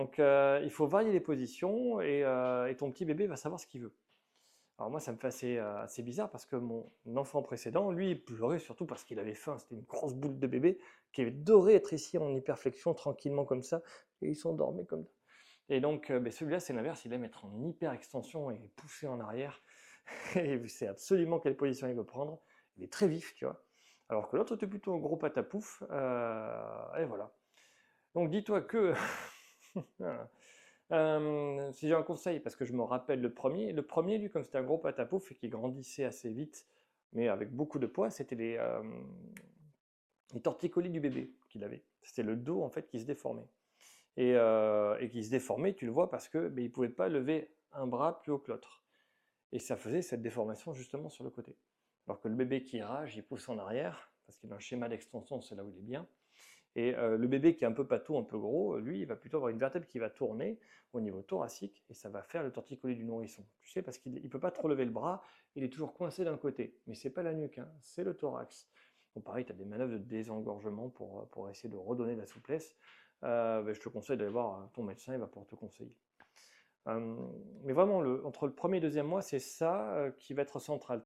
Donc, il faut varier les positions et ton petit bébé va savoir ce qu'il veut. Alors moi, ça me fait assez bizarre parce que mon enfant précédent, lui, il pleurait surtout parce qu'il avait faim. C'était une grosse boule de bébé qui adorait être ici en hyperflexion, tranquillement comme ça, et il s'endormait comme ça. Et donc, ben, celui-là, c'est l'inverse, il aime être en hyper extension et pousser en arrière. Et il sait absolument quelle position il veut prendre. Il est très vif, tu vois. Alors que l'autre était plutôt un gros patapouf. Et voilà. Donc dis-toi que si j'ai un conseil, parce que je me rappelle le premier, lui, comme c'était un gros patapouf et qui grandissait assez vite, mais avec beaucoup de poids, c'était les torticolis du bébé qu'il avait. C'était le dos en fait qui se déformait. Et qui se déformait, tu le vois, parce que il ne pouvait pas lever un bras plus haut que l'autre. Et ça faisait cette déformation justement sur le côté. Alors que le bébé qui rage, il pousse en arrière, parce qu'il a un schéma d'extension, c'est là où il est bien. Et le bébé qui est un peu patou, un peu gros, lui, il va plutôt avoir une vertèbre qui va tourner au niveau thoracique et ça va faire le torticolis du nourrisson. Tu sais, parce qu'il ne peut pas trop lever le bras, il est toujours coincé d'un côté. Mais c'est pas la nuque, hein, c'est le thorax. Bon, pareil, tu as des manœuvres de désengorgement pour essayer de redonner de la souplesse. Je te conseille d'aller voir ton médecin, il va pouvoir te conseiller. Mais vraiment, entre le premier et le deuxième mois, c'est ça qui va être central.